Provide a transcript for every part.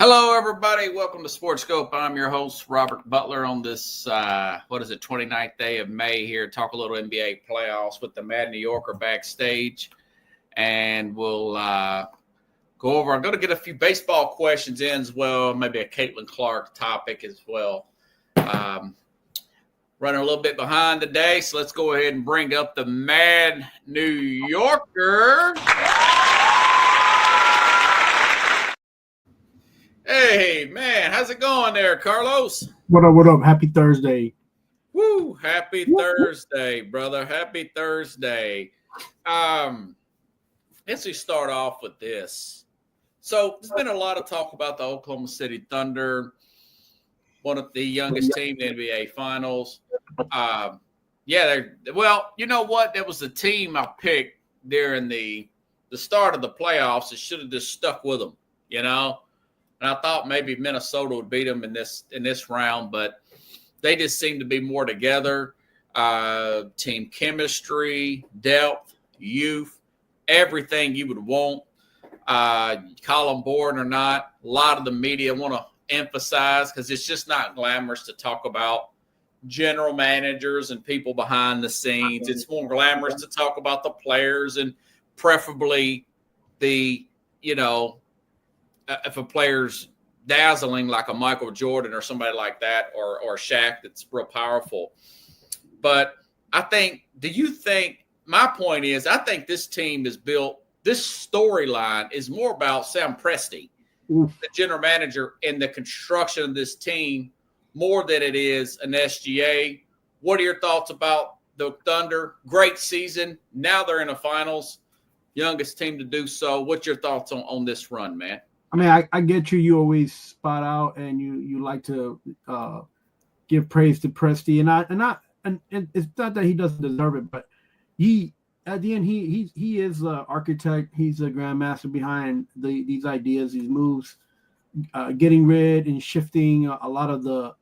Hello, everybody. Welcome to SportsSkope. I'm your host, Robert Butler, on this, 29th day of May here. Talk a little NBA playoffs with the Mad New Yorker backstage. And we'll go over. I'm going to get a few baseball questions in as well, maybe a Caitlin Clark topic as well. Running a little bit behind today, so let's go ahead and bring up the Mad New Yorker. Hey, man, how's it going there, Carlos? What up, what up? Happy Thursday. Woo, happy Thursday, brother. Happy Thursday. Let's just start off with this. So there's been a lot of talk about the Oklahoma City Thunder, one of the youngest team in the NBA Finals. Well, you know what? That was the team I picked during the start of the playoffs. It should have just stuck with them, you know? And I thought maybe Minnesota would beat them in this round, but they just seem to be more together. Team chemistry, depth, youth, everything you would want. Call them bored or not, a lot of the media want to emphasize, because it's just not glamorous to talk about general managers and people behind the scenes. It's more glamorous to talk about the players and preferably the, if a player's dazzling like a Michael Jordan or somebody like that, or Shaq that's real powerful. But I think my point is, I think this team is built, this storyline is more about Sam Presti, the general manager, and the construction of this team more than it is an SGA. What are your thoughts about the Thunder? Great season. Now they're in the finals. Youngest team to do so. What's your thoughts on this run, man? I mean, I get you. You always spot out, and you like to give praise to Presti, and it's not that he doesn't deserve it, but at the end he is the architect. He's the grandmaster behind these ideas, these moves, getting rid and shifting a lot of the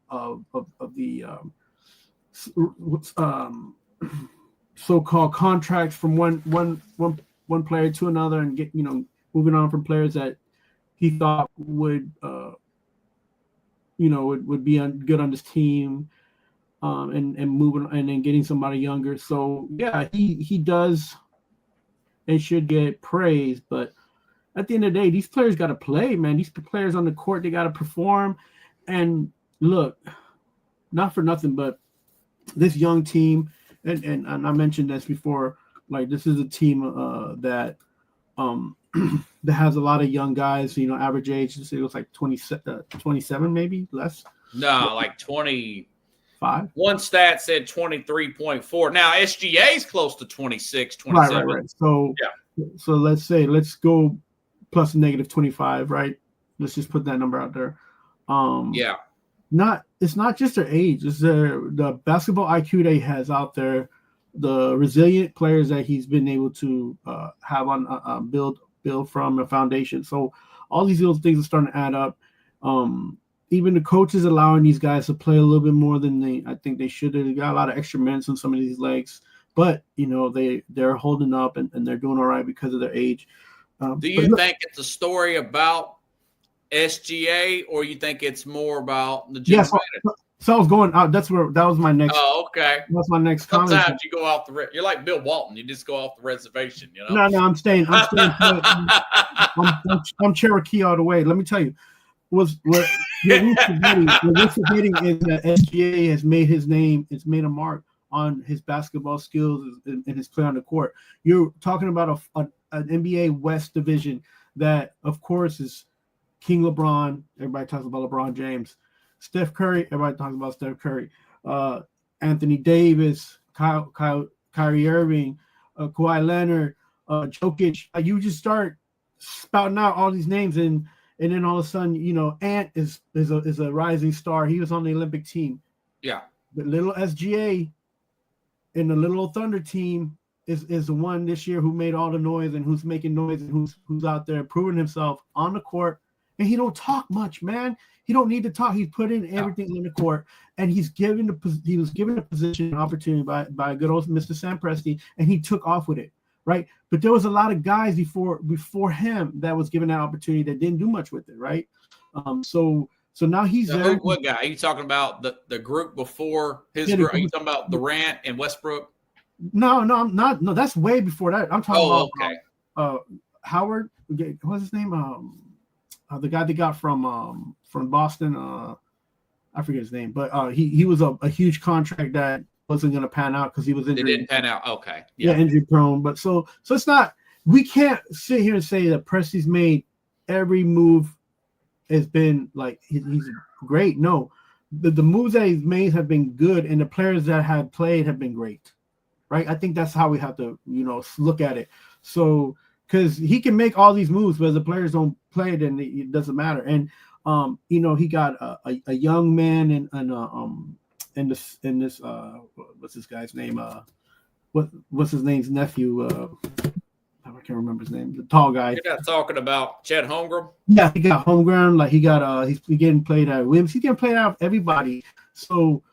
so-called contracts from one player to another, and moving on from players that he thought would be good on this team, and moving and then getting somebody younger. So yeah, he does and should get praise. But at the end of the day, these players got to play, man. These players on the court, they got to perform. And look, not for nothing, but this young team, and I mentioned this before, like this is a team that that has a lot of young guys, average age, it was like 27, maybe less. No, like 25. 5. One stat said 23.4. Now SGA's close to 26, 27. Right. So let's go plus a negative 25, right? Let's just put that number out there. It's not just their age, it's the basketball IQ they has out there, the resilient players that he's been able to have on build from a foundation. So all these little things are starting to add up. Even the coaches allowing these guys to play a little bit more than I think they should. They got a lot of extra minutes on some of these legs, but they're holding up and they're doing all right because of their age. Do you think it's a story about SGA, or you think it's more about the general manager? So I was going out. That was my next. Oh, okay. That's my next comment. Sometimes you go off you're like Bill Walton. You just go off the reservation, No, I'm staying. I'm Cherokee all the way. Let me tell you, what we're forgetting is that SGA has made his name. It's made a mark on his basketball skills and his play on the court. You're talking about an NBA West division that, of course, is King LeBron. Everybody talks about LeBron James. Steph Curry, everybody talks about Steph Curry. Anthony Davis, Kyrie Irving, Kawhi Leonard, Jokic. You just start spouting out all these names, and then all of a sudden, Ant is a rising star. He was on the Olympic team. Yeah. The little SGA and the little Thunder team is the one this year who made all the noise and who's making noise and who's out there proving himself on the court. And he don't talk much, man. He don't need to talk. He's put in everything in the court, and he was given a position, an opportunity by good old Mr. Sam Presti, and he took off with it, right? But there was a lot of guys before him that was given that opportunity that didn't do much with it, right? So now he's there. What guy? Are you talking about the group before his Yeah, group? Are you talking about Durant and Westbrook? No, I'm not. No, that's way before that. I'm talking about Howard. What's his name? The guy they got from Boston. I forget his name, but he was a huge contract that wasn't going to pan out because he was injured. It didn't pan out. Okay, yeah, injury prone. But so it's not. We can't sit here and say that Presti's made every move has been like he's great. No, the moves that he's made have been good, and the players that have played have been great. Right? I think that's how we have to, look at it. So, because he can make all these moves, but the players don't play, then it doesn't matter. And he got a young man in this what's this guy's name? What's his name's nephew? I can't remember his name. The tall guy. You're not talking about Chet Holmgren? Yeah, he got Holmgren. Like he's getting played out of Williams. He's getting played out of everybody. So.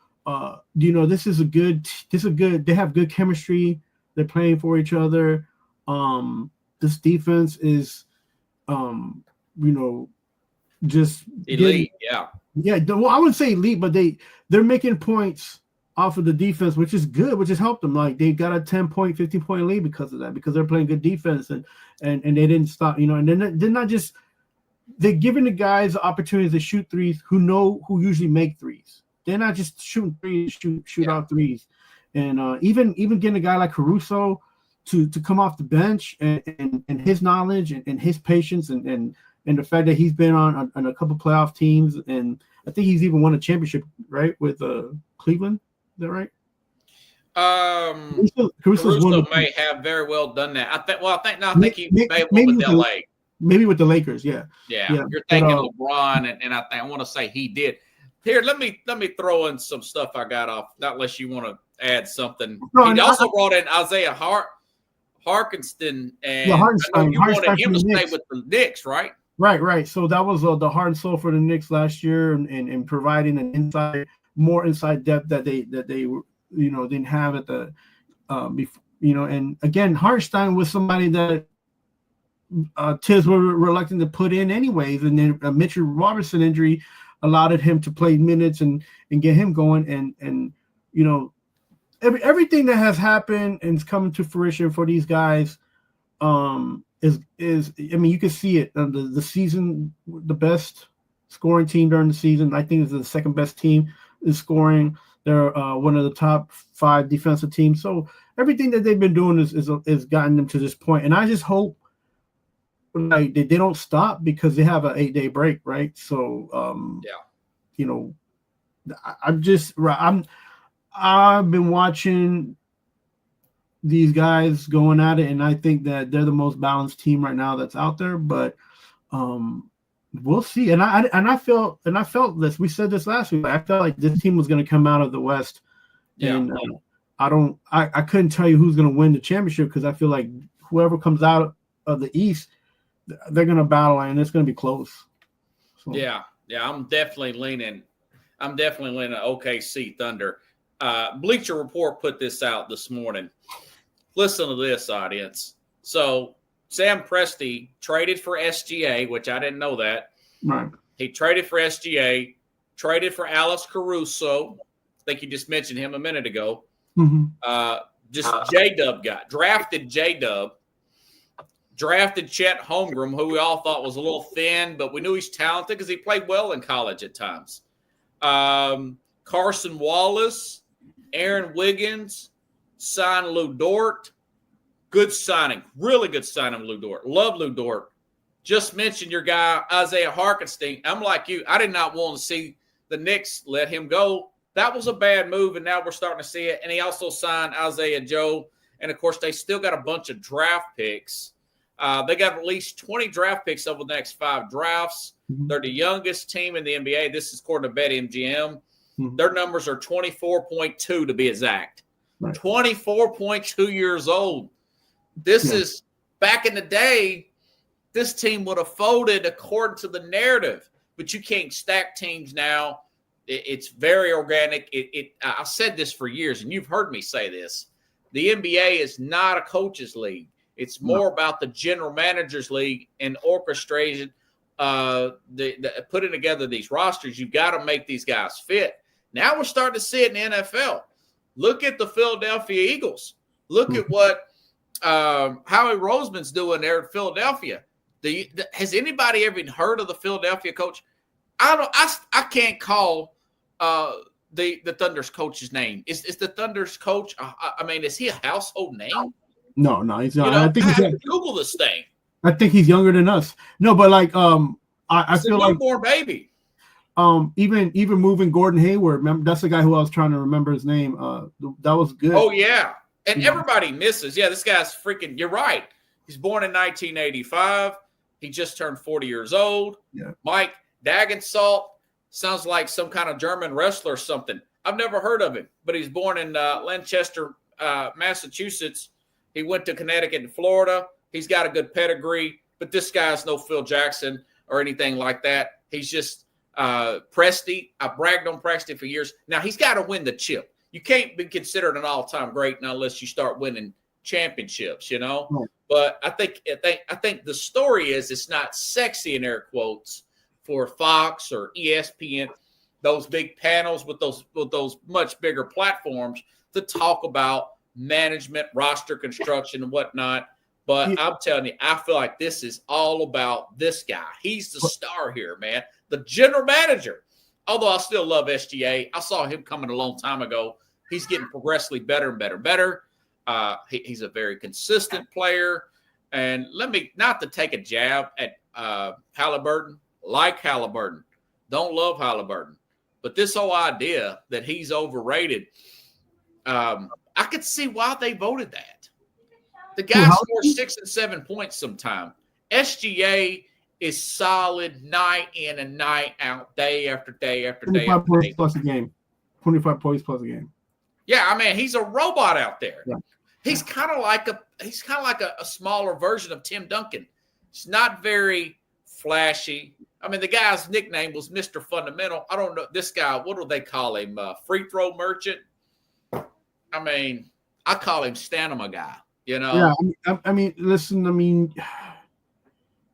This is a good. They have good chemistry. They're playing for each other. This defense is, just elite. Yeah. Well, I wouldn't say elite, but they're making points off of the defense, which is good, which has helped them. Like they got a 10-point, 15-point lead because of that, because they're playing good defense and they didn't stop. And they're not just they're giving the guys the opportunities to shoot threes who usually make threes. They're not just shooting threes, shoot out threes, and even getting a guy like Caruso to come off the bench and his knowledge and his patience and the fact that he's been on a couple playoff teams, and I think he's even won a championship, right, with Cleveland. Is that right? Caruso may have very well done that. I think he may have won with LA. Maybe with the Lakers, yeah. You're thinking LeBron, and I want to say he did. Here, let me throw in some stuff I got off. Not unless you want to add something. No, he also brought in Isaiah Harkenston, and you wanted him to stay with the Knicks, right? Right. So that was the heart and soul for the Knicks last year, and providing an more inside depth that they didn't have at the before. And again, Hartenstein was somebody that Tiz were reluctant to put in anyways, and then Mitchell Robertson injury allowed him to play minutes and get him going, and everything that has happened and is coming to fruition for these guys is you can see it. The season, the best scoring team during the season, I think, is the second best team is scoring. They're one of the top 5 defensive teams. So everything that they've been doing is gotten them to this point, and I just hope like they don't stop because they have an 8-day break, right? So I've been watching these guys going at it, and I think that they're the most balanced team right now that's out there. But we'll see. And I felt this. We said this last week. I felt like this team was going to come out of the West, and I couldn't tell you who's going to win the championship because I feel like whoever comes out of the East, they're going to battle, and it's going to be close. So. Yeah. I'm definitely leaning OKC Thunder. Bleacher Report put this out this morning. Listen to this, audience. So Sam Presti traded for SGA, which I didn't know that. Right. He traded for SGA, traded for Alex Caruso. I think you just mentioned him a minute ago. Mm-hmm. J-Dub drafted J-Dub. Drafted Chet Holmgren, who we all thought was a little thin, but we knew he's talented because he played well in college at times. Carson Wallace, Aaron Wiggins, signed Lou Dort. Good signing. Really good signing, Lou Dort. Love Lou Dort. Just mentioned your guy, Isaiah Hartenstein. I'm like you. I did not want to see the Knicks let him go. That was a bad move, and now we're starting to see it. And he also signed Isaiah Joe. And, of course, they still got a bunch of draft picks. They got at least 20 draft picks over the next 5 drafts. Mm-hmm. They're the youngest team in the NBA. This is according to BetMGM. Mm-hmm. Their numbers are 24.2 to be exact. Right. 24.2 years old. This is back in the day, this team would have folded according to the narrative. But you can't stack teams now. It's very organic. I've said this for years, and you've heard me say this. The NBA is not a coach's league. It's more about the general managers league and orchestrating, putting together these rosters. You've got to make these guys fit. Now we're starting to see it in the NFL. Look at the Philadelphia Eagles. Look at what Howie Roseman's doing there in Philadelphia. Has anybody ever heard of the Philadelphia coach? I can't call the Thunder's coach's name. Is the Thunder's coach? I mean, is he a household name? No, he's not. I think I Google this thing. I think he's younger than us. No, but like I feel like newborn baby. Even moving Gordon Hayward. Remember, that's the guy who I was trying to remember his name. That was good. Oh yeah, and everybody misses. Yeah, this guy's freaking. You're right. He's born in 1985. He just turned 40 years old. Yeah. Mike Dagensalt sounds like some kind of German wrestler or something. I've never heard of him, but he's born in Lancaster, Massachusetts. He went to Connecticut and Florida. He's got a good pedigree, but this guy's no Phil Jackson or anything like that. He's just Presti. I bragged on Presti for years. Now, he's got to win the chip. You can't be considered an all-time great unless you start winning championships, you know? Right. But I think the story is it's not sexy in air quotes for Fox or ESPN, those big panels with those much bigger platforms to talk about management, roster construction, and whatnot. But I'm telling you, I feel like this is all about this guy. He's the star here, man. The general manager. Although I still love SGA. I saw him coming a long time ago. He's getting progressively better and better and better. He's a very consistent player. And let me, not to take a jab at Halliburton, like Halliburton. Don't love Halliburton. But this whole idea that he's overrated, I could see why they voted that. The guy scores 6 and 7 points sometime. SGA is solid night in and night out, day after day after day. 25 points plus a game. 25 points plus a game. Yeah, I mean, he's a robot out there. Yeah. He's kind of like a smaller version of Tim Duncan. He's not very flashy. I mean, the guy's nickname was Mr. Fundamental. I don't know this guy. What do they call him? Free throw merchant. I mean, I call him Stanima guy. You know. Yeah, I mean, listen. I mean,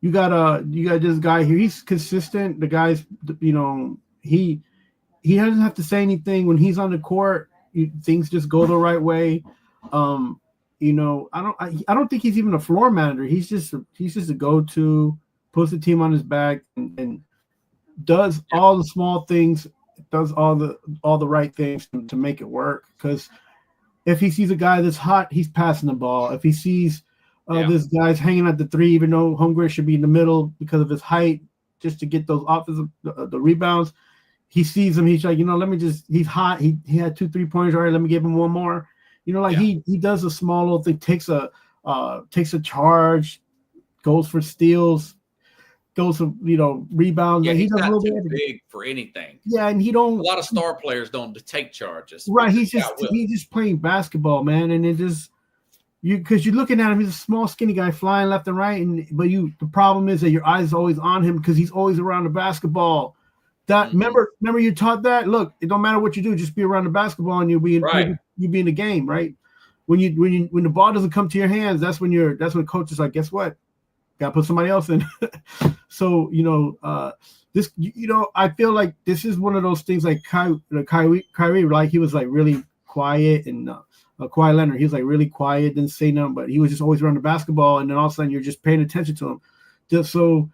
you got this guy here. He's consistent. The guy's, you know, he doesn't have to say anything when he's on the court. Things just go the right way. You know, I don't think he's even a floor manager. He's just a go-to, puts the team on his back and does all the small things, does all the right things to make it work. Because if he sees a guy that's hot, he's passing the ball. If he sees this guy's hanging at the three, even though Holmgren should be in the middle because of his height, just to get those offensive the rebounds, he sees him. He's like, you know, he's hot. He had 2 3-pointers. All right, let me give him one more. You know, like he does a small little thing, takes a charge, goes for steals, goes for, you know, rebounds. Yeah, like, he's not too big for anything. Yeah, and a lot of star players don't take charges. Right, he's just playing basketball, man, and it just because you're looking at him, he's a small, skinny guy flying left and right, but the problem is that your eyes are always on him because he's always around the basketball. That remember you taught that. Look, it don't matter what you do, just be around the basketball and you'll be in the game, right? When the ball doesn't come to your hands, that's when coach is like, guess what? Got to put somebody else in. So you know, this, you know, I feel like this is one of those things like Kyrie, like he was like really quiet and Kawhi Leonard. He was like really quiet, didn't say nothing, but he was just always around the basketball, and then all of a sudden you're just paying attention to him. Just so.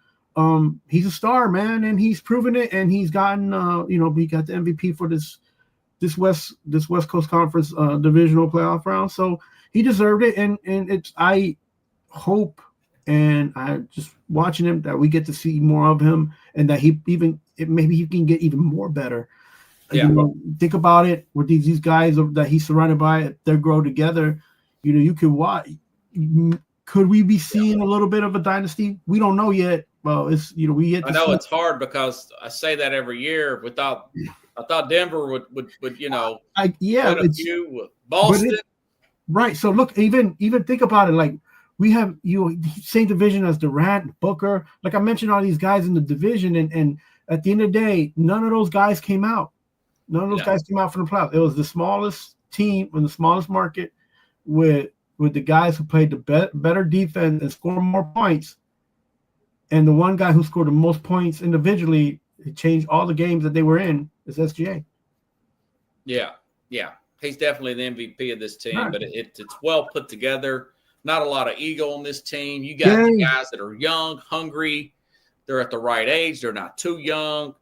He's a star, man, and he's proven it, and he's gotten you know, he got the MVP for this West Coast Conference divisional playoff round, so he deserved it, and it's, I hope, and I just watching him, that we get to see more of him, and that maybe he can get even more better. Yeah. You know, think about it with these guys that he's surrounded by, if they grow together, you know, you could watch. Could we be seeing a little bit of a dynasty? We don't know yet. Well, it's, you know, I know it's hard because I say that every year. I thought Denver would you know, Boston. Right. So look, even think about it. Like we have same division as Durant, Booker. Like I mentioned, all these guys in the division, and at the end of the day, none of those guys came out. None of those guys came out from the playoffs. It was the smallest team in the smallest market with with the guys who played the better defense and scored more points, and the one guy who scored the most points individually, it changed all the games that they were in, is SGA. Yeah. He's definitely the MVP of this team, Right. but it's well put together. Not a lot of ego on this team. You got the guys that are young, hungry. They're at the right age. They're not too young,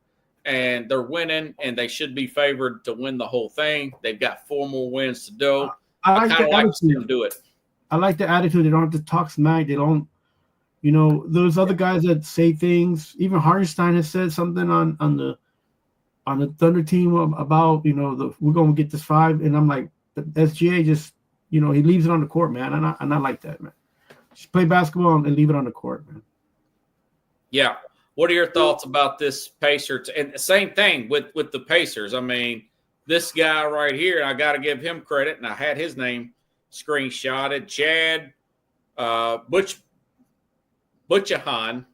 and they're winning, and they should be favored to win the whole thing. They've got 4 more wins to do. I kind of like to see them do it. I like the attitude. They don't have to talk smack. They don't, those other guys that say things. Even Hartenstein has said something on the Thunder team about, we're going to get this 5. And I'm like, the SGA just, he leaves it on the court, man. And I like that, man. Just play basketball and leave it on the court, man. Yeah. What are your thoughts about this Pacers? And the same thing with the Pacers. I mean, this guy right here, I got to give him credit, and I had his name screenshotted. Chad Butchahan,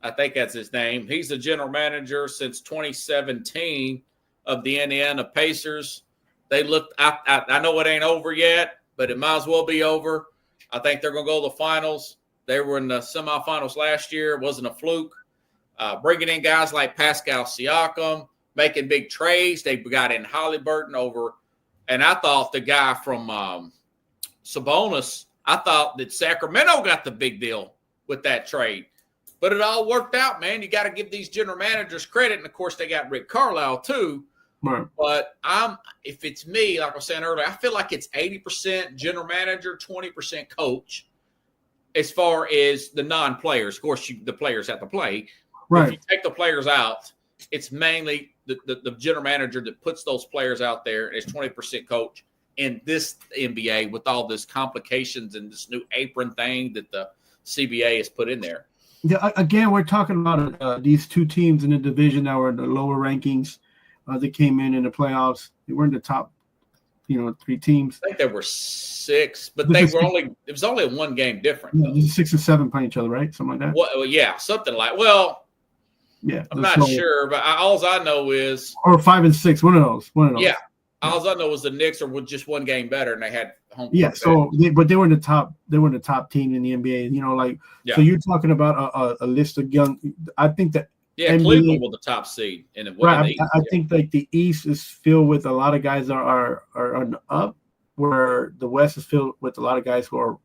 I think that's his name. He's the general manager since 2017 of the Indiana Pacers. They looked. I know it ain't over yet, but it might as well be over. I think they're going to go to the finals. They were in the semifinals last year. It wasn't a fluke. Bringing in guys like Pascal Siakam, making big trades. They got in Halliburton over, and I thought the guy from Sabonis, I thought that Sacramento got the big deal with that trade. But it all worked out, man. You got to give these general managers credit. And, of course, they got Rick Carlisle too. Right. But if it's me, like I was saying earlier, I feel like it's 80% general manager, 20% coach as far as the non-players. Of course, the players have to play. Right. If you take the players out, it's mainly the general manager that puts those players out there. It's 20% coach in this NBA with all this complications and this new apron thing that the CBA has put in there. Yeah, again, we're talking about these 2 teams in the division that were in the lower rankings. They came in the playoffs. They were in the top, 3 teams. I think there were 6, but it was only a 1 game difference. Yeah, 6 and 7 playing each other, right? Something like that. Well, yeah, something like. Yeah, I'm not sure, but all I know is, or 5 and 6, one of those. Yeah, all I know is the Knicks are just 1 game better, and they had home. Yeah, but they were in the top. They were in the top team in the NBA. So you're talking about a list of young. I think that. Yeah, NBA, Cleveland was the top seed, and right. I think like the East is filled with a lot of guys that are on the up, where the West is filled with a lot of guys who are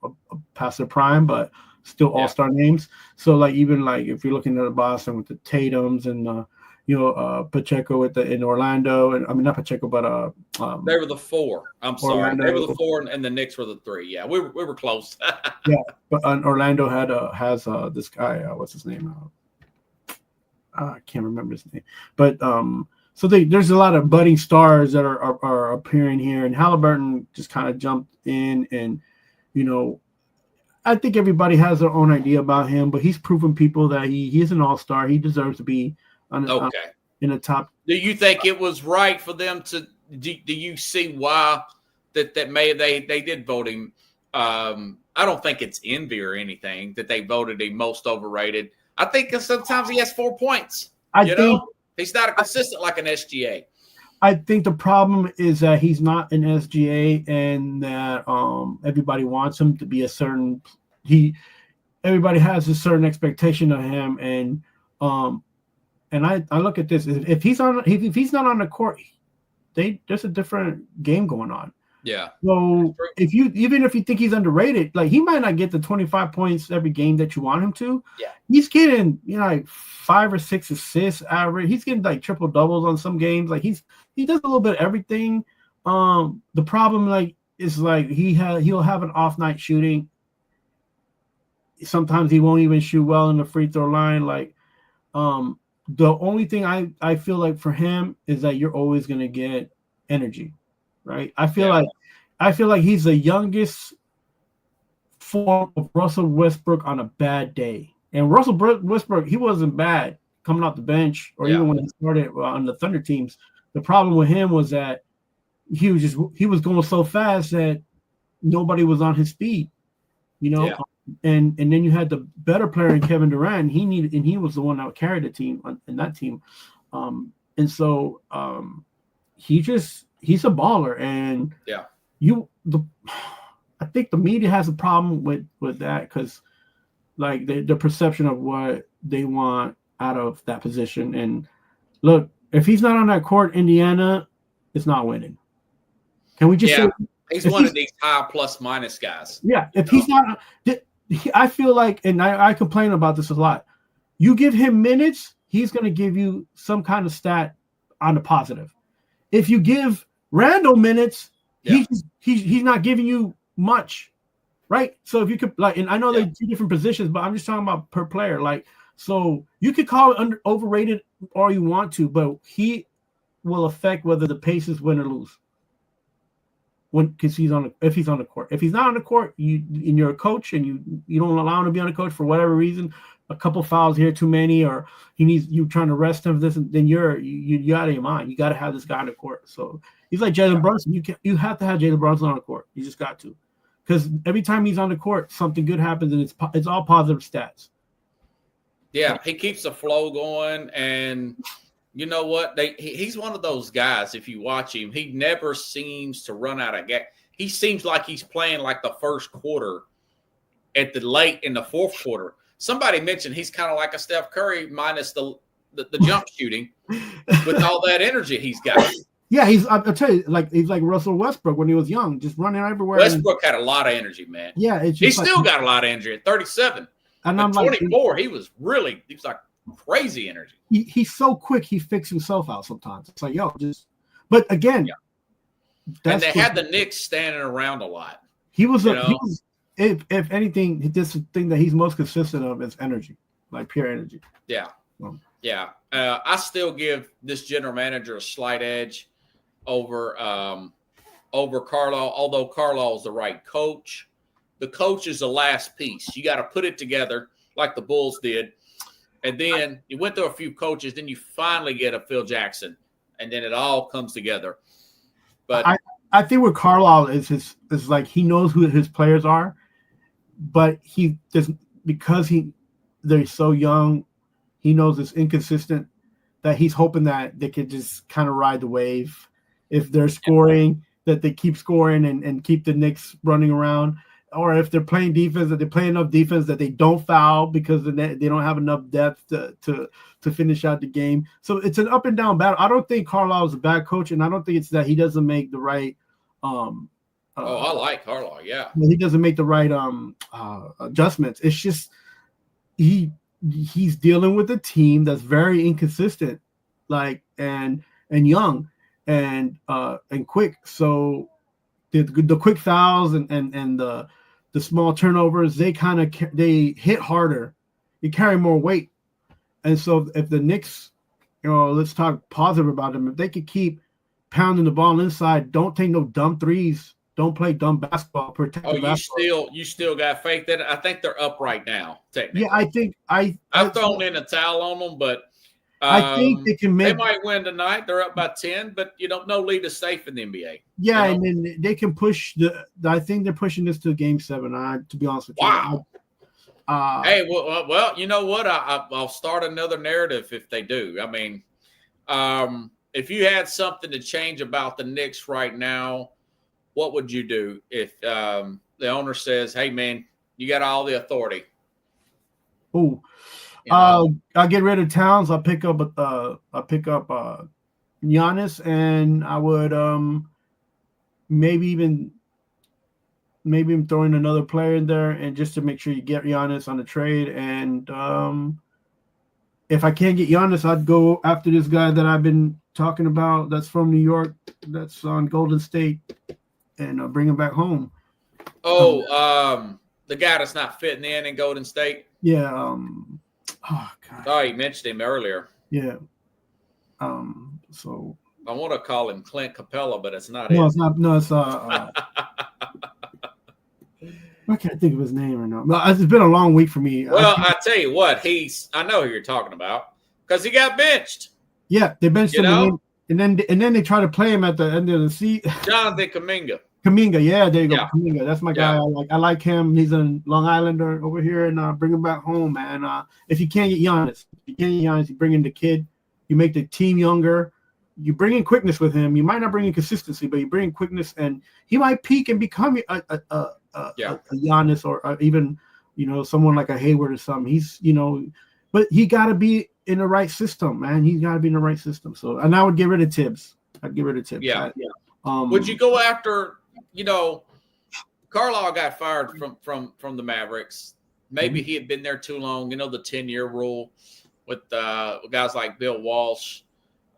past their prime, but still all-star names. So like even like if you're looking at Boston with the Tatums and Pacheco in Orlando, and I mean not Pacheco, but they were the 4. I'm sorry, Orlando, they were the 4, and the Knicks were the 3. Yeah, we were close. Yeah, but Orlando has this guy. What's his name? I can't remember his name, but so there's a lot of budding stars that are appearing here, and Halliburton just kind of jumped in, and I think everybody has their own idea about him, but he's proven people that he is an all-star. He deserves to be in the top. Do you think it was right for them to? Do you see why that they did vote him? I don't think it's envy or anything that they voted him most overrated. I think sometimes he has 4 points. He's not a consistent like an SGA. I think the problem is that he's not an SGA, and that everybody wants him to be a certain. Everybody has a certain expectation of him, and I look at this. If he's not on the court, there's a different game going on. Yeah. So even if you think he's underrated, like he might not get the 25 points every game that you want him to. Yeah. He's getting like 5 or 6 assists average. He's getting like triple doubles on some games. Like he does a little bit of everything. The problem is he'll have an off night shooting. Sometimes he won't even shoot well in the free throw line. Like the only thing I feel like for him is that you're always gonna get energy. Right, I feel like he's the youngest form of Russell Westbrook on a bad day. And Russell Westbrook, he wasn't bad coming off the bench or even when he started on the Thunder teams. The problem with him was that he was going so fast that nobody was on his speed. And then you had the better player in Kevin Durant. He was the one that carried the team in that team. And so he's a baller, and I think the media has a problem with that because like the perception of what they want out of that position. And look, if he's not on that court, Indiana is not winning. Can we just say he's one of these high plus minus guys? Yeah, if he's not, I feel like, and I complain about this a lot. You give him minutes, he's going to give you some kind of stat on the positive. If you give Randall minutes, he's not giving you much, right? So if you could like, and I know they're two different positions, but I'm just talking about per player. Like, so you could call it overrated all you want to, but he will affect whether the Pacers win or lose. Because if he's on the court. If he's not on the court, and you're a coach and you don't allow him to be on the coach for whatever reason, a couple fouls here too many, or you trying to rest him then you're out of your mind. You got to have this guy on the court. So he's like Jalen Brunson. You have to have Jalen Brunson on the court. You just got to, because every time he's on the court, something good happens, and it's all positive stats. Yeah, he keeps the flow going, and you know what? He's one of those guys, if you watch him, he never seems to run out of gas. He seems like he's playing like the first quarter at the late in the fourth quarter. Somebody mentioned he's kind of like a Steph Curry minus the jump shooting with all that energy he's got. Yeah, I'll tell you, he's like Russell Westbrook when he was young, just running everywhere. Westbrook had a lot of energy, man. Yeah, he's still got a lot of energy at 37. And I'm 24, he was like crazy energy. He's so quick. He fixes himself out sometimes. It's like, but again, and they had the Knicks standing around a lot. He was if anything, this thing that he's most consistent of is energy, like pure energy. Yeah. I still give this general manager a slight edge over Carlisle, although Carlisle is the right coach. The coach is the last piece. You got to put it together like the Bulls did. And then you went through a few coaches, then you finally get a Phil Jackson, and then it all comes together. But I think with Carlisle is like he knows who his players are, but he doesn't, because they're so young, he knows it's inconsistent, that he's hoping that they could just kind of ride the wave. If they're scoring, that they keep scoring and keep the Knicks running around. Or if they're playing defense, that they play enough defense that they don't foul because they don't have enough depth to finish out the game. So it's an up and down battle. I don't think Carlisle is a bad coach, and I don't think it's that he doesn't make the right. I like Carlisle. Yeah, he doesn't make the right adjustments. It's just he's dealing with a team that's very inconsistent, and young and quick. So the quick fouls and the small turnovers, they hit harder, they carry more weight. And so if the Knicks, let's talk positive about them, if they could keep pounding the ball inside, don't take no dumb threes, don't play dumb basketball, protect the basketball. You still got faith that I think they're up right now, technically. Yeah, I think I've thrown in a towel on them, but I think they can they might win tonight. They're up by 10, but no lead is safe in the NBA. Yeah, and then they can push I think they're pushing this to Game 7. To be honest with you. Wow. Hey, well, you know what? I'll start another narrative if they do. I mean, if you had something to change about the Knicks right now, what would you do if the owner says, "Hey, man, you got all the authority"? Oh. I'll get rid of Towns. I'll pick up Giannis, and I would maybe even throw in another player in there, and just to make sure you get Giannis on the trade. And if I can't get Giannis, I'd go after this guy that I've been talking about. That's from New York. That's on Golden State, and bring him back home. The guy that's not fitting in Golden State. Yeah. Oh God! Oh, you mentioned him earlier. Yeah. So I want to call him Clint Capella, but it's not. No, it's not. No, it's I can't think of his name right now. But it's been a long week for me. Well, I tell you what, I know who you're talking about because he got benched. Yeah, they benched him, and then they try to play him at the end of the season. Jonathan Kuminga. Yeah, there you go. Yeah. Kuminga, that's my guy. I like him. He's a Long Islander over here, and bring him back home, man. If you can't get Giannis, you bring in the kid. You make the team younger. You bring in quickness with him. You might not bring in consistency, but you bring in quickness, and he might peak and become a Giannis or even someone like a Hayward or something. He's but he got to be in the right system, man. He's got to be in the right system. So, and I would get rid of Tibbs. I'd get rid of Tibbs. Yeah. Would you go after? Carlisle got fired from the Mavericks. Maybe he had been there too long. The 10-year rule with guys like Bill Walsh.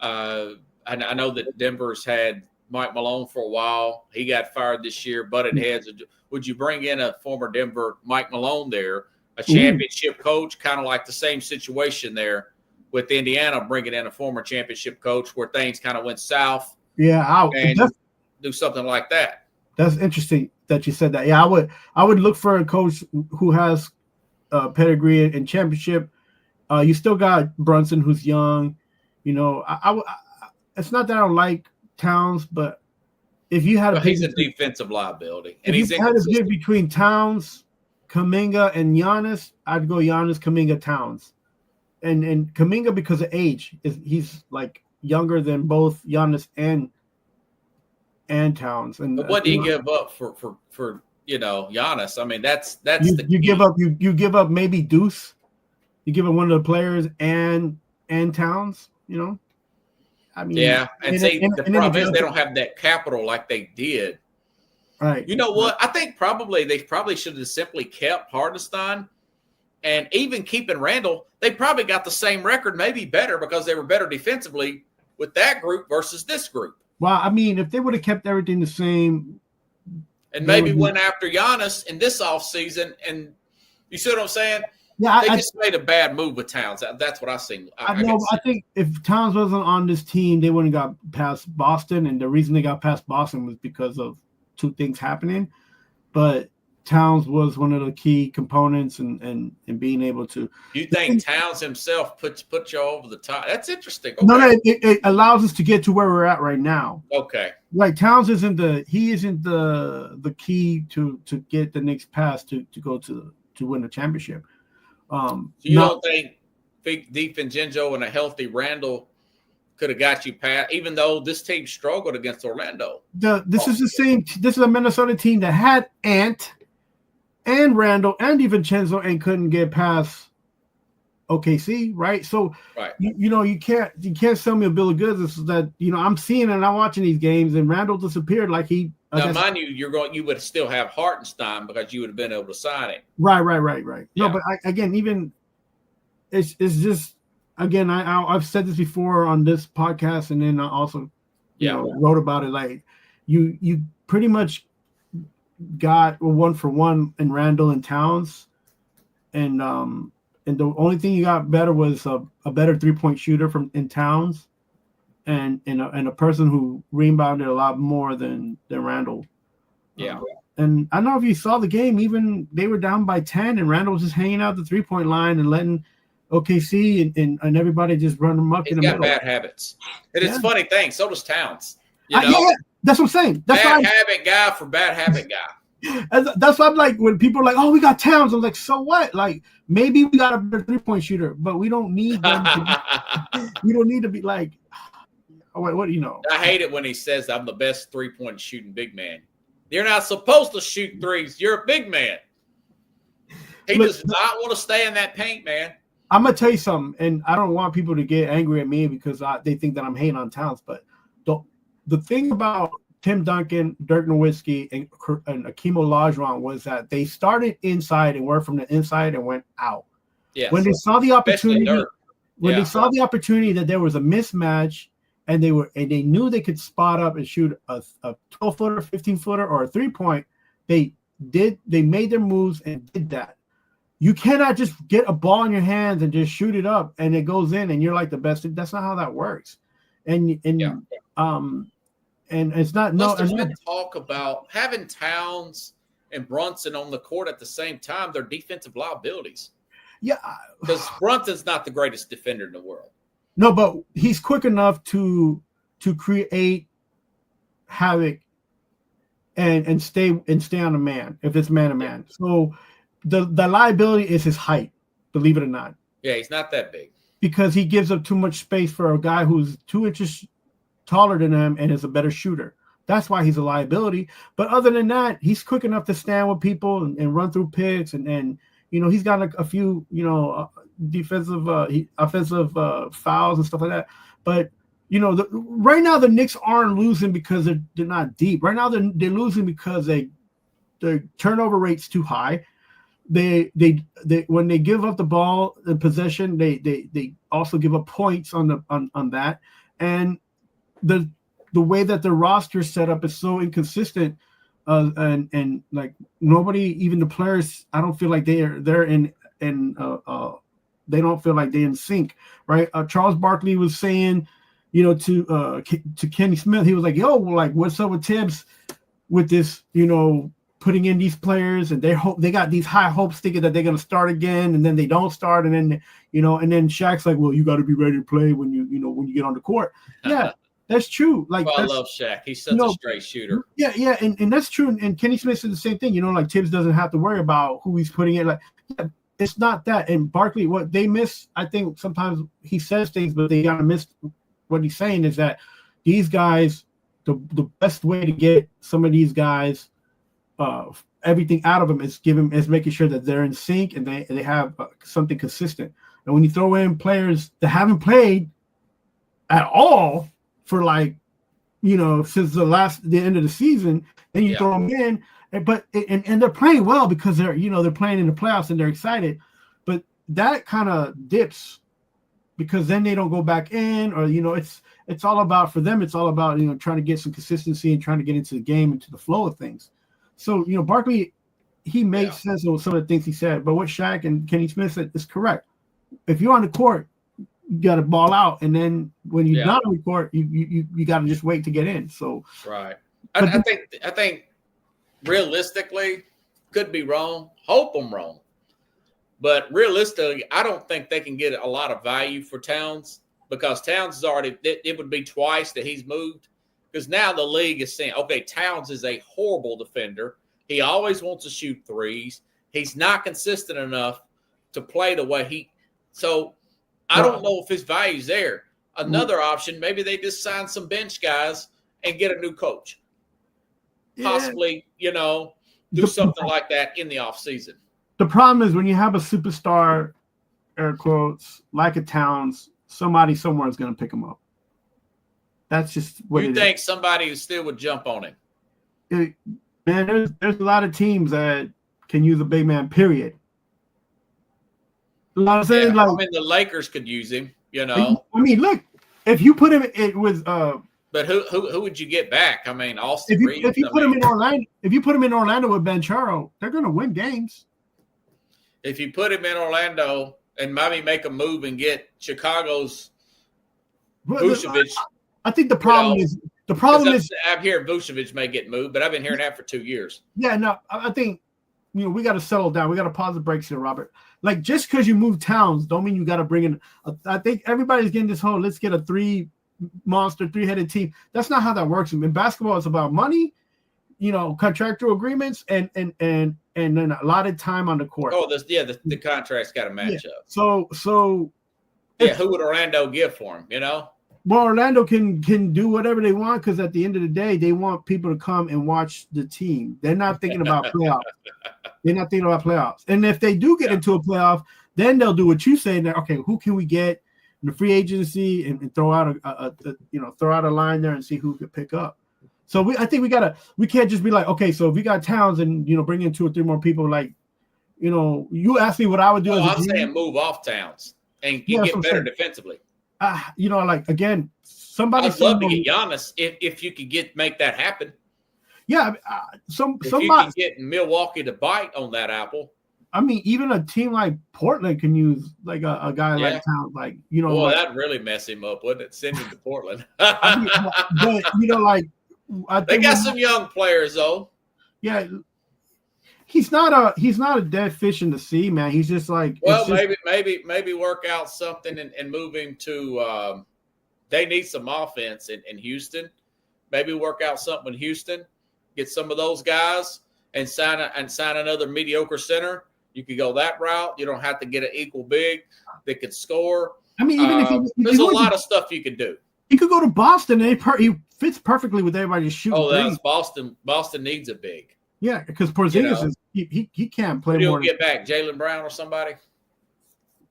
I know that Denver's had Mike Malone for a while. He got fired this year, butted heads. Would you bring in a former Denver Mike Malone there, a championship coach, kind of like the same situation there with Indiana, bringing in a former championship coach where things kind of went south? Yeah, and do something like that. That's interesting that you said that. Yeah, I would look for a coach who has pedigree in championship. You still got Brunson, who's young. It's not that I don't like Towns, but if you had he's a defensive liability, and if you had to pick between Towns, Kuminga, and Giannis, I'd go Giannis, Kuminga, Towns, and Kuminga because of age he's like younger than both Giannis and Towns. And but what do you give up for Giannis? I mean, that's you give up maybe Deuce. You give up one of the players and Towns. I mean, yeah, and the problem is they don't have that capital like they did. Right. You know what? I think they probably should have simply kept Hartenstein, and even keeping Randall. They probably got the same record, maybe better, because they were better defensively with that group versus this group. Well, I mean, if they would have kept everything the same, and maybe went after Giannis in this offseason, and you see what I'm saying? Yeah, they just made a bad move with Towns. That's what I seen. I think if Towns wasn't on this team, they wouldn't have got past Boston, and the reason they got past Boston was because of two things happening. But Towns was one of the key components and being able to. You think Towns himself put you over the top? That's interesting. Okay. No, it allows us to get to where we're at right now. Okay. Like Towns isn't the key to get the Knicks past to go to win the championship. So you don't think DiVincenzo and a healthy Randall could have got you past, even though this team struggled against Orlando? This is a Minnesota team that had Ant and Randall and DiVincenzo and couldn't get past OKC, right? So right. You can't sell me a bill of goods. It's that I'm seeing and I'm watching these games, and Randall disappeared like he. Now, mind you would still have Hartenstein because you would have been able to sign it. Right. Yeah. No, but it's just again, I've said this before on this podcast, and then I also wrote about it. Like you pretty much got a 1-for-1 in Randall and Towns, and the only thing you got better was a better 3-point shooter in Towns. And a person who rebounded a lot more than Randall. Yeah. And I don't know if you saw the game, even they were down by 10 and Randall was just hanging out the 3-point line and letting OKC and everybody just run them up in the middle. He's got bad habits. And it's a funny thing. So does Towns. Yeah, that's what I'm saying. That's bad habit guy for bad habit guy. That's why I'm like, when people are like, oh, we got Towns, I'm like, so what? Like, maybe we got a better 3-point shooter, but we don't need them we don't need to be like, what do you know? I hate it when he says I'm the best 3-point shooting big man. You're not supposed to shoot threes. You're a big man. He does not want to stay in that paint, man. I'm going to tell you something, and I don't want people to get angry at me because they think that I'm hating on Towns, but the thing about Tim Duncan, Dirk Nowitzki, and Akeem Olajuwon was that they started inside and worked from the inside and went out. Yes. When they saw the opportunity, that there was a mismatch, and they knew they could spot up and shoot a 12-footer, 15-footer, or a 3-point. They made their moves and did that. You cannot just get a ball in your hands and just shoot it up and it goes in and you're like the best. That's not how that works. And it's not There's been talk about having Towns and Brunson on the court at the same time. They're defensive liabilities. Yeah, because Brunson's not the greatest defender in the world. No, but he's quick enough to create havoc and stay on the man if it's man to man. So the liability is his height, believe it or not. Yeah, he's not that big. Because he gives up too much space for a guy who's 2 inches taller than him and is a better shooter. That's why he's a liability. But other than that, he's quick enough to stand with people and run through picks, and he's got a few defensive, offensive fouls and stuff like that. But right now the Knicks aren't losing because they're not deep. Right now they're losing because their turnover rate's too high. They when they give up the ball, the possession, they also give up points on that, and the way that the roster is set up is so inconsistent, and like nobody, even the players, I don't feel like they're in they don't feel like they're in sync, right? Charles Barkley was saying, to Kenny Smith, he was like, "Yo, like what's up with Tibbs with this, putting in these players, and they got these high hopes thinking that they're going to start again, and then they don't start, and then and then Shaq's like, well, you got to be ready to play when you get on the court." Yeah, that's true. Like, I love Shaq. He's such a straight shooter. Yeah, and that's true. And Kenny Smith said the same thing. Like Tibbs doesn't have to worry about who he's putting in. Like, yeah, it's not that. And Barkley, what they miss, I think sometimes he says things, but they gotta miss what he's saying is that these guys, the best way to get some of these guys everything out of them is making sure that they're in sync and they have something consistent. And when you throw in players that haven't played at all for since the end of the season, then you throw them in, and they're playing well because they're playing in the playoffs and they're excited, but that kind of dips because then they don't go back in, or it's all about, for them, it's all about trying to get some consistency and trying to get into the game, into the flow of things. So Barkley, he makes sense of some of the things he said, but what Shaq and Kenny Smith said is correct. If you're on the court, you got to ball out, and then when you're not on the court, you got to just wait to get in. So right, I think realistically, could be wrong. Hope I'm wrong, but realistically, I don't think they can get a lot of value for Towns, because Towns is already. It would be twice that he's moved, because now the league is saying, okay, Towns is a horrible defender. He always wants to shoot threes. He's not consistent enough to play the way he. So I don't know if his value's there. Another option, maybe they just sign some bench guys and get a new coach. Possibly, do something like that in the offseason. The problem is when you have a superstar, air quotes, like a Towns, somebody somewhere is going to pick him up. That's just what you think is. Somebody still would jump on him. Man, there's a lot of teams that can use a big man, period. A lot of things the Lakers could use him, I mean, look, if you put him with but who would you get back? I mean, Austin Reeves. If you put him in Orlando with Banchero, they're going to win games. If you put him in Orlando and maybe make a move and get Chicago's Vucevic. I think the problem is I'm hearing Vucevic may get moved, but I've been hearing that for 2 years. Yeah, no, I think we got to settle down. We got to pause the brakes here, Robert. Like, just because you move Towns, don't mean you got to bring in. I think everybody's getting this whole let's get a three-headed team. That's not how that works. In basketball, it's about money, contractual agreements, and then a lot of time on the court. Oh, the contract's got to match up. So who would Orlando give for him? Well, Orlando can do whatever they want, because at the end of the day, they want people to come and watch the team. They're not thinking about playoffs. And if they do get into a playoff, then they'll do what you say. That okay, who can we get in the free agency and throw out a line there and see who could pick up. So I think we can't just be like, okay, so if we got Towns and bring in 2 or 3 more people, like you asked me what I would do. I'm saying move off Towns and get better defensively. Again, somebody. I'd love to get Giannis if you could make that happen. Yeah, if you can get Milwaukee to bite on that apple. I mean, even a team like Portland can use like a guy like Towns, Well, that'd really mess him up, wouldn't it? Send him to Portland. But I think they got some young players though. Yeah. He's not a dead fish in the sea, man. He's just like, maybe work out something and move him to they need some offense in Houston. Maybe work out something in Houston, get some of those guys and sign another mediocre center. You could go that route. You don't have to get an equal big that could score. I mean, even if there's a lot of stuff you could do. He could go to Boston, and he fits perfectly with everybody shooting. Oh, that's Boston. Boston needs a big. Yeah, because Porzingis he can't play more. Who get back? Jaylen Brown or somebody?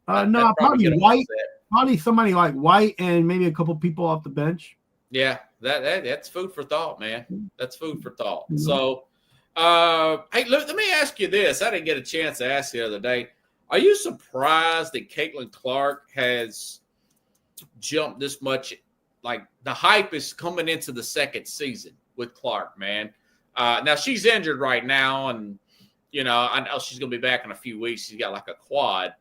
No, probably White. Probably somebody like White and maybe a couple people off the bench. Yeah, that's food for thought, man. That's food for thought. Mm-hmm. So, hey, let me ask you this. I didn't get a chance to ask the other day. Are you surprised that Caitlin Clark has jumped this much? Like, the hype is coming into the second season with Clark, man. Now, she's injured right now, and, I know she's going to be back in a few weeks. She's got like a quad.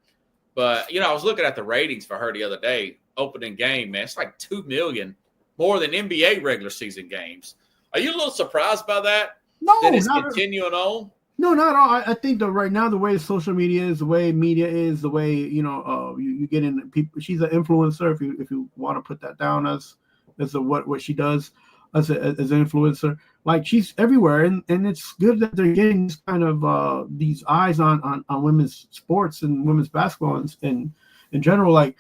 But, I was looking at the ratings for her the other day, opening game, man. It's like 2 million more than NBA regular season games. Are you a little surprised by that? No, that it's continuing on? No, not at all. I think that right now, the way social media is, the way media is, the way, you get in people. She's an influencer, if you want to put that down as what she does as an influencer. Like, she's everywhere, and it's good that they're getting this kind of these eyes on women's sports and women's basketball and in general. Like,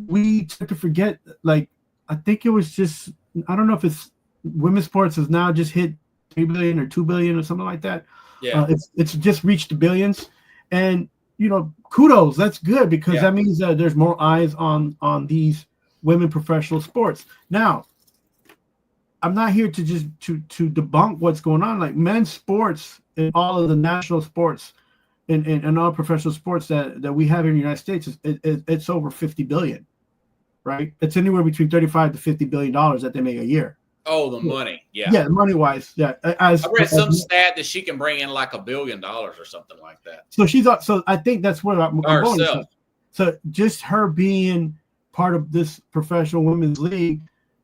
we tend to forget, like, I think it was just, I don't know if it's women's sports has now just hit 3 billion or 2 billion or something like that. Yeah, it's just reached the billions, and kudos. That's good, because that means that there's more eyes on these women professional sports. Now, I'm not here to just to debunk what's going on. Like, men's sports and all of the national sports and all professional sports that we have here in the United States, it's over 50 billion, right? It's anywhere between 35 to 50 billion dollars that they make a year. Oh, the money, yeah. Yeah, money wise, yeah. I read some stat that she can bring in like $1 billion or something like that. So I think that's where I'm going. So just her being part of this professional women's league,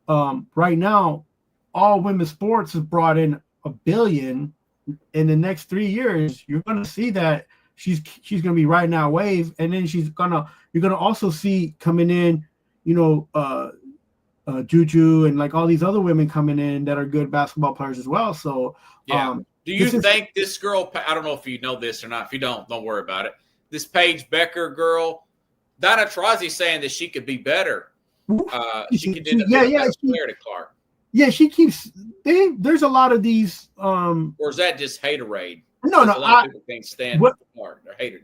right now, all women's sports has brought in $1 billion. In the next 3 years, you're going to see that she's going to be riding that wave, and then you're going to also see coming in, Juju and like all these other women coming in that are good basketball players as well. So, do you think this girl? I don't know if you know this or not. If you don't worry about it. This Paige Becker girl, Donna Taurasi saying that she could be better. She could do better player to Clark. Yeah, she keeps. There's a lot of these. Or is that just haterade? No. A lot of people can't stand Clark. They're haters.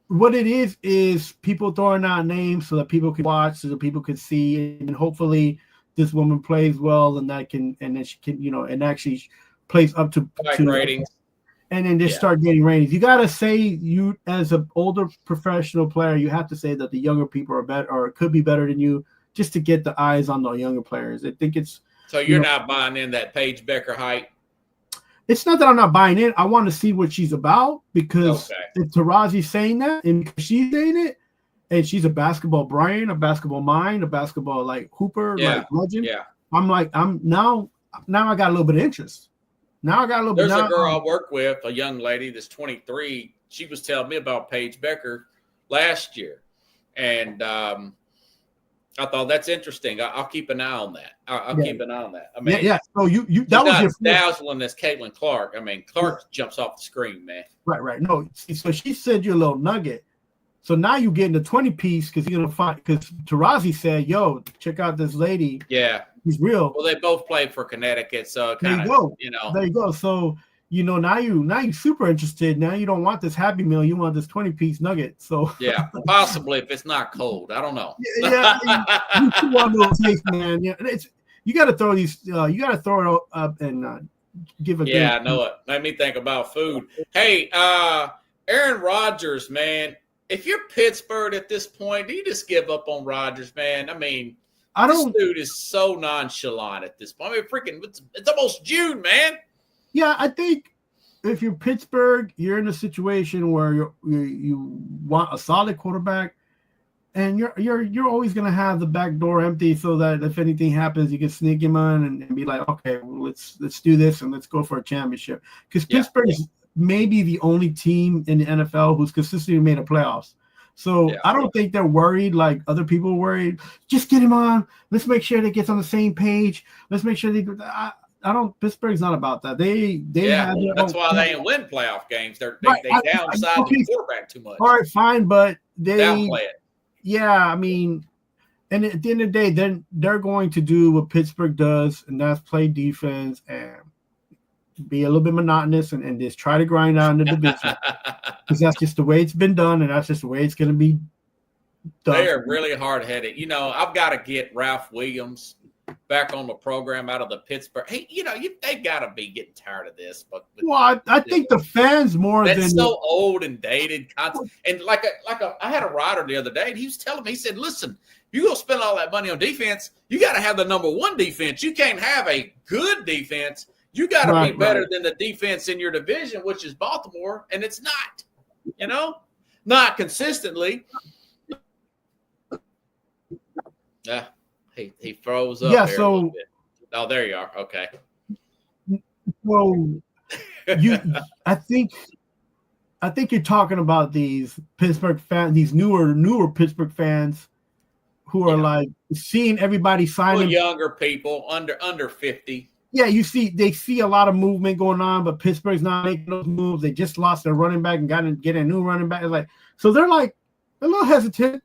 What it is people throwing out names so that people can watch, so that people can see, and hopefully this woman plays well, and then she can, and actually plays up to ratings, and then just start getting ratings. You gotta say, you as an older professional player, you have to say that the younger people are better or could be better than you, just to get the eyes on the younger players. I think it's. So you're not buying in that Paige Becker hype? It's not that I'm not buying in. I want to see what she's about, because if Taurazi's saying that and she's saying it, and she's a basketball brain, a basketball mind, a basketball like hooper, like legend. Yeah. I'm now I got a little bit of interest. Now I got a little bit. There's a girl I work with, a young lady that's 23. She was telling me about Paige Becker last year, and I thought that's interesting. I'll keep an eye on that. I'll keep an eye on that. I mean, So you that was your dazzling as Caitlin Clark. I mean, Clark jumps off the screen, man. Right. No, so she said you a little nugget. So now you getting the 20-piece because you're gonna find, because Taurasi said, "Yo, check out this lady. Yeah, she's real." Well, they both played for Connecticut, so there you go. There you go. So now you super interested. Now you don't want this Happy Meal. You want this 20-piece nugget. So possibly if it's not cold. I don't know. You want a little taste, man. Yeah, you got to throw these. You got to throw it up and give a. Yeah, I know it. Made me think about food. Hey, Aaron Rodgers, man. If you're Pittsburgh at this point, do you just give up on Rodgers, man? I mean, this dude is so nonchalant at this point. I mean, it's almost June, man. Yeah, I think if you're Pittsburgh, you're in a situation where you want a solid quarterback, and you're always going to have the back door empty, so that if anything happens, you can sneak him in and be like, okay, well, let's do this and let's go for a championship. Because Pittsburgh is maybe the only team in the NFL who's consistently made a playoffs. So I don't think they're worried like other people are worried. Just get him on. Let's make sure they get on the same page. Let's make sure they. Pittsburgh's not about that. They that's why they didn't win playoff games. They downside the quarterback too much. All right, fine, but they downplay it. Yeah, I mean, And at the end of the day, then they're going to do what Pittsburgh does, and that's play defense and be a little bit monotonous and just try to grind out in the division. Because that's just the way it's been done, and that's just the way it's going to be done. They are really hard-headed. I've got to get Ralph Williams back on the program out of the Pittsburgh. Hey, they've got to be getting tired of this. But well, I think the fans more that's than so old and dated. And I had a writer the other day, and he was telling me, he said, "Listen, you're gonna spend all that money on defense. You got to have the number one defense. You can't have a good defense. You got to be better than the defense in your division, which is Baltimore, and it's not. Not consistently." Yeah, he froze up. Yeah, there so a little bit. Oh, there you are. Okay. Well, I think you're talking about these Pittsburgh fans, these newer Pittsburgh fans who are like seeing everybody signing. Younger people under 50. Yeah, they see a lot of movement going on, but Pittsburgh's not making those moves. They just lost their running back and got to get a new running back. So they're like a little hesitant.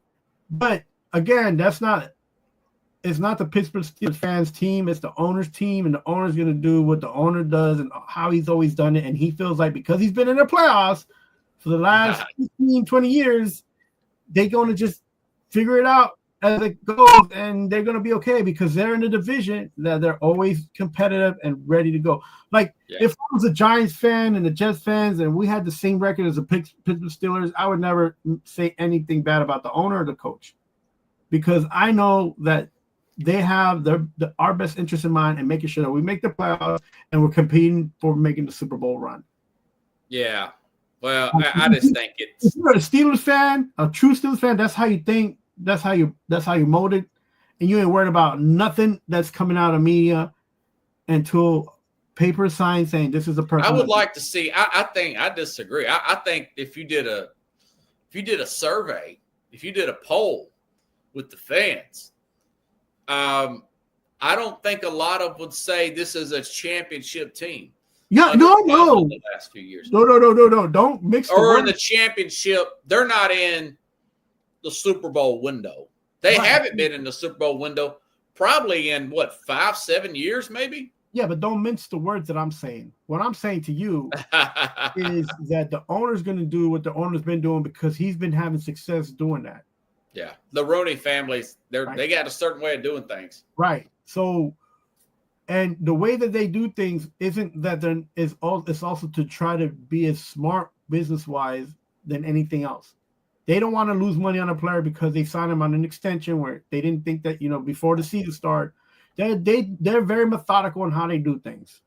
But again, it's not the Pittsburgh Steelers fans team. It's the owner's team, and the owner's going to do what the owner does and how he's always done it. And he feels like because he's been in the playoffs for the last 15, 20 years, they're going to just figure it out as it goes, and they're going to be okay because they're in a division that they're always competitive and ready to go. If I was a Giants fan and the Jets fans and we had the same record as the Pittsburgh Steelers, I would never say anything bad about the owner or the coach because I know that they have our best interest in mind and making sure that we make the playoffs and we're competing for making the Super Bowl run. Yeah. Well, I just think it's. If you're a Steelers fan, a true Steelers fan, that's how you think. That's how you molded, and you ain't worried about nothing that's coming out of media until paper sign saying this is a person. I would like to see. I think I disagree. I think if you did a survey, if you did a poll with the fans. I don't think a lot of would say this is a championship team. Yeah, no. The last few years. No. Don't mix. Or in the championship, they're not in the Super Bowl window. They haven't been in the Super Bowl window probably in 5-7 years, maybe. Yeah, but don't mince the words that I'm saying. What I'm saying to you is that the owner's going to do what the owner's been doing because he's been having success doing that. Yeah, the Rooney families, they got a certain way of doing things. Right. So, and the way that they do things isn't that it's also to try to be as smart business-wise than anything else. They don't want to lose money on a player because they signed him on an extension where they didn't think that, before the season start. They're very methodical in how they do things.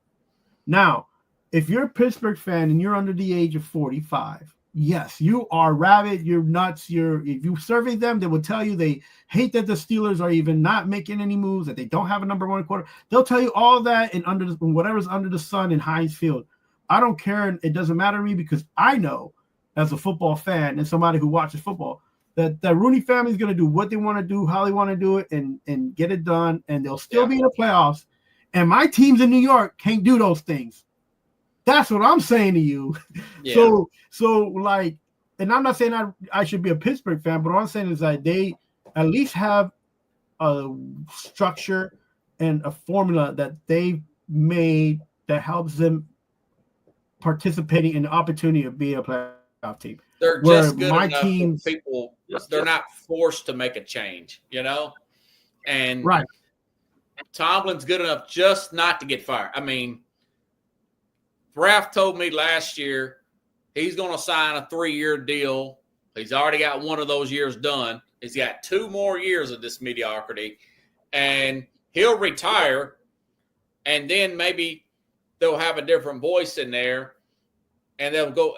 Now, if you're a Pittsburgh fan and you're under the age of 45, yes, you are rabid. You're nuts. If you survey them, they will tell you they hate that the Steelers are even not making any moves, that they don't have a number one quarter. They'll tell you all that in whatever's under the sun in Heinz Field. I don't care. And it doesn't matter to me because I know as a football fan and somebody who watches football that the Rooney family is going to do what they want to do, how they want to do it, and get it done. And they'll still be in the playoffs. And my teams in New York can't do those things. That's what I'm saying to you. Yeah. So and I'm not saying I should be a Pittsburgh fan, but what I'm saying is that they at least have a structure and a formula that they made that helps them participating in the opportunity of being a playoff team. They're just good enough for people. They're not forced to make a change, And right. Tomlin's good enough just not to get fired. I mean, Ralph told me last year he's going to sign a 3-year deal. He's already got one of those years done. He's got 2 more years of this mediocrity, and he'll retire, and then maybe they'll have a different voice in there, and they'll go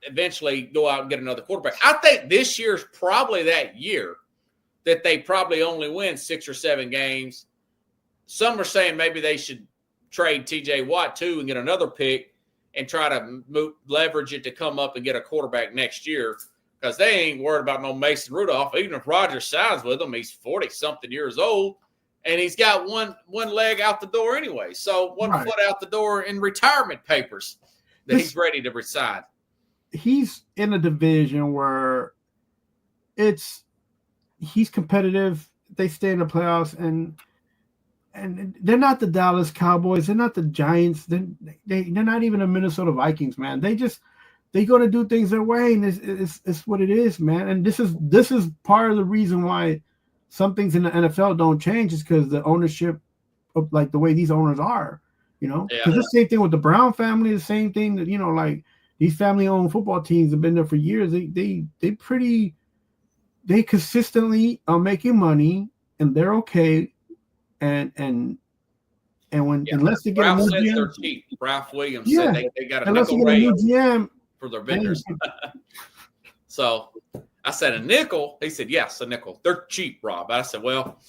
eventually go out and get another quarterback. I think this year's probably that year that they probably only win 6 or 7 games. Some are saying maybe they should trade TJ Watt too and get another pick and try to leverage it to come up and get a quarterback next year because they ain't worried about no Mason Rudolph. Even if Rodgers signs with him, he's 40-something years old, and he's got one leg out the door anyway. So one foot out the door in retirement papers that he's ready to resign. He's in a division where he's competitive. they stay in the playoffs, and they're not the Dallas Cowboys, they're not the Giants, they're not even the Minnesota Vikings, man. They're going to do things their way, and it's what it is, man. And this is part of the reason why some things in the NFL don't change, is because the ownership of, like, the way these owners are, because the same thing with the Brown family, the same thing that, like, these family-owned football teams have been there for years. They consistently are making money, and they're okay. And when unless they get Ralph a new says GM, they're cheap. Ralph Williams said they got a unless you nickel get a new raise GM for their vendors. So I said, a nickel? He said, yes, a nickel. They're cheap, Rob. I said, well,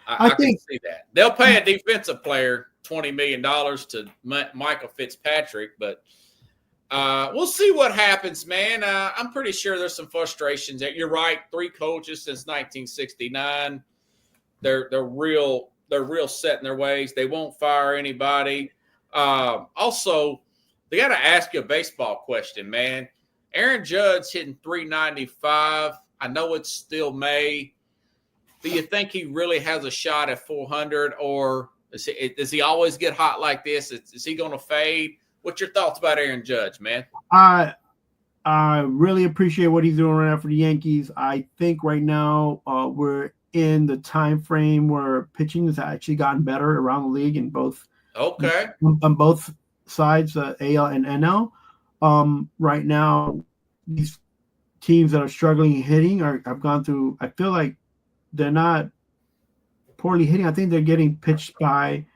I think can see that. They'll pay a defensive player $20 million to Michael Fitzpatrick, but we'll see what happens, man. I'm pretty sure there's some frustrations. You're right. 3 coaches since 1969. They're real set in their ways. They won't fire anybody. Also, they got to ask you a baseball question, man. Aaron Judge hitting 395. I know it's still May. Do you think he really has a shot at 400, or does he always get hot like this? Is he going to fade? What's your thoughts about Aaron Judge, man? I really appreciate what he's doing right now for the Yankees. I think right now we're in the time frame where pitching has actually gotten better around the league in both. Okay. On both sides, AL and NL. Right now, these teams that are struggling hitting have gone through. I feel like they're not poorly hitting. I think they're getting pitched by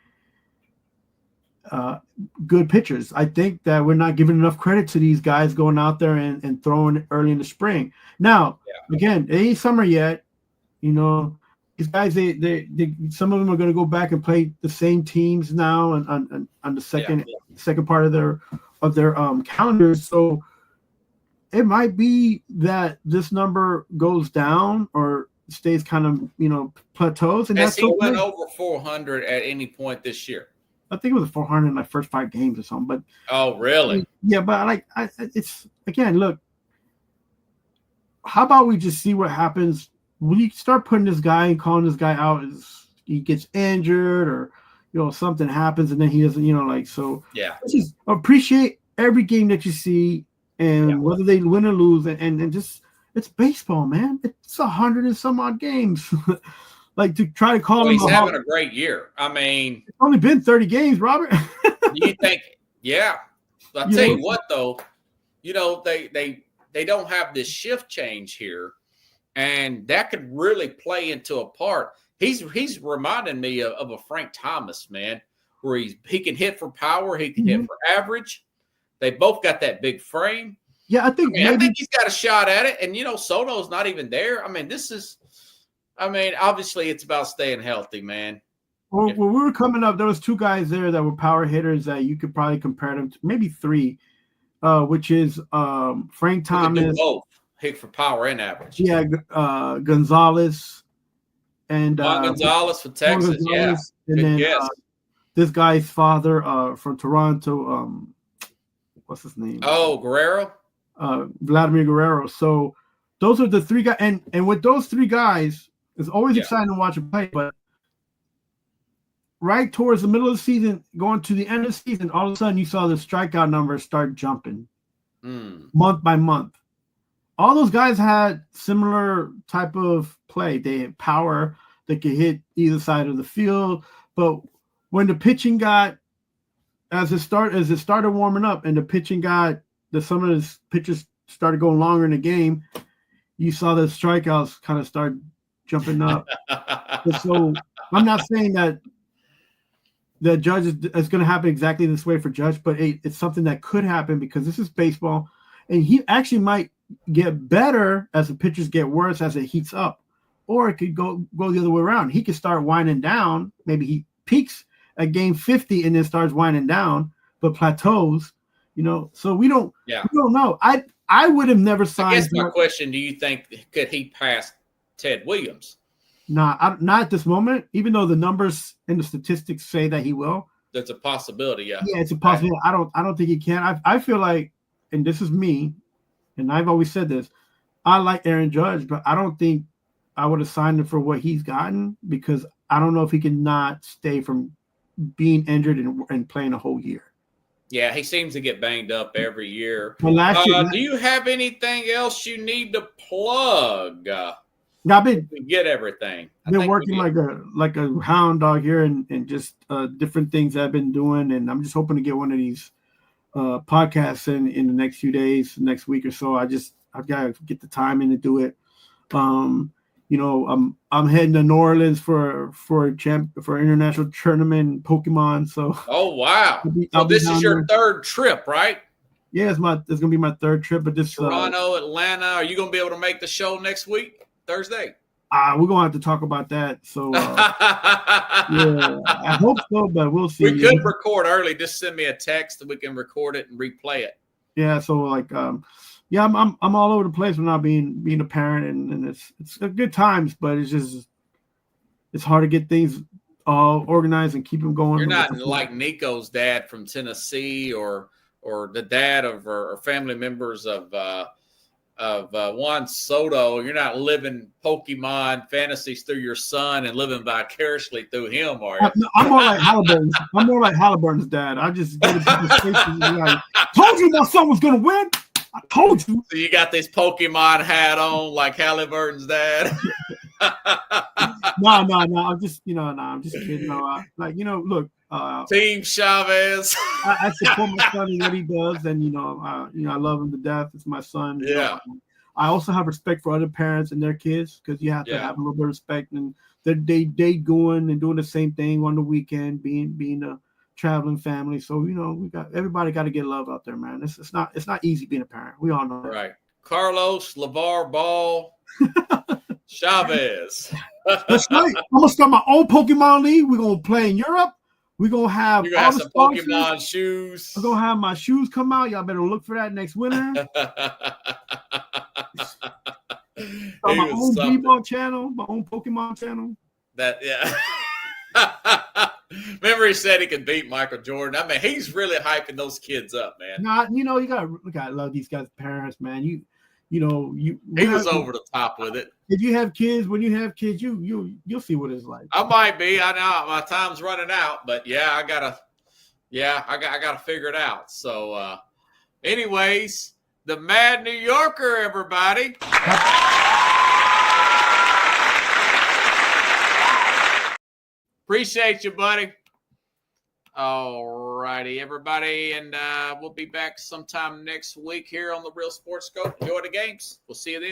good pitchers. I think that we're not giving enough credit to these guys going out there and throwing early in the spring. Now, again, it ain't summer yet. These guys, they some of them are going to go back and play the same teams now on the second part of their calendars. So it might be that this number goes down or stays kind of plateaus. And has he went over 400 at any point this year? I think it was 400 in my first 5 games or something. But oh, really? Yeah, but it's again. Look, how about we just see what happens? We start putting this guy and calling this guy out as he gets injured or something happens and then he doesn't so. Yeah. Just appreciate every game that you see, and whether they win or lose, and just, it's baseball, man. It's 100 and some odd games. Like, to try to call him. He's having a great year. I mean, it's only been 30 games, Robert. You think? Yeah. I'll tell you what, though. They don't have this shift change here, and that could really play into a part. He's reminding me of a Frank Thomas, man, where he can hit for power, he can hit for average. They both got that big frame. Yeah, I think he's got a shot at it. And Soto's not even there. Obviously it's about staying healthy, man. Well, when we were coming up, there was 2 guys there that were power hitters that you could probably compare them to, maybe 3, which is Frank Thomas. Both hit for power and average. Yeah, Gonzalez. And Gonzalez for Texas, Gonzalez, and then this guy's father from Toronto, what's his name? Oh, Guerrero? Vladimir Guerrero. So those are the 3 guys, and with those 3 guys, it's always exciting to watch them play, but right towards the middle of the season, going to the end of the season, all of a sudden you saw the strikeout numbers start jumping month by month. All those guys had similar type of play. They had power. They could hit either side of the field. But when the pitching got, as it started warming up, and the pitching got, some of the pitchers started going longer in the game, you saw the strikeouts kind of start jumping up. So I'm not saying that the Judge is going to happen exactly this way for Judge, but it's something that could happen because this is baseball, and he actually might get better as the pitchers get worse as it heats up, or it could go the other way around. He could start winding down. Maybe he peaks at game 50 and then starts winding down, but plateaus. So we don't know. I would have never signed. I guess my question: do you think could he pass Ted Williams? Not at this moment. Even though the numbers and the statistics say that he will. That's a possibility. Yeah. Yeah, it's a possibility. I don't think he can. I feel like, and this is me, and I've always said this, I like Aaron Judge, but I don't think I would have signed him for what he's gotten, because I don't know if he can not stay from being injured and playing a whole year. Yeah, he seems to get banged up every year. But last year, do you have anything else you need to plug? I've been get everything. Been working like a hound dog here, and just different things I've been doing, and I'm just hoping to get one of these podcasts in the next few days, next week or so. I've got to get the time in to do it. I'm heading to New Orleans for international tournament in Pokemon. So oh wow! So this is your third trip, right? Yeah, it's gonna be my third trip. But this Toronto, Atlanta. Are you gonna be able to make the show next week, Thursday? We're gonna have to talk about that. So yeah, I hope so, but we'll see. We could record early. Just send me a text and we can record it and replay it. Yeah. So like, yeah, I'm all over the place when not being a parent, and it's good times, but it's hard to get things all organized and keep them going. You're not like Nico's dad from Tennessee, or the dad of or family members of Juan Soto. You're not living Pokemon fantasies through your son and living vicariously through him, are you? I'm more like Halliburton. I'm more like Halliburton's dad. I just go to people's faces and like, told you my son was gonna win. I told you. So you got this Pokemon hat on like Halliburton's dad. No. I'm just kidding. No, look. Team Chavez. I support my son in what he does, and I love him to death. It's my son. Yeah. I also have respect for other parents and their kids, because you have to have a little bit of respect, and they going and doing the same thing on the weekend, being a traveling family. So everybody got to get love out there, man. It's not easy being a parent. We all know that. Right. Carlos, LeVar Ball, Chavez. That's right. I'm gonna start my own Pokemon league. We're gonna play in Europe. We're gonna have You're gonna have some Pokemon shoes. I'm gonna have my shoes come out. Y'all better look for that next winter. On my own Bebop channel, my own Pokemon channel. Remember, he said he could beat Michael Jordan. I mean, he's really hyping those kids up, man. Nah, you gotta love these guys' parents, man. He was over the top with it. If you have kids, when you have kids, you'll see what it's like. I might be. I know my time's running out, but I gotta figure it out. So, anyways, the Mad New Yorker, everybody. Appreciate you, buddy. All righty, everybody, and we'll be back sometime next week here on the Real Sports Scope. Enjoy the games. We'll see you then.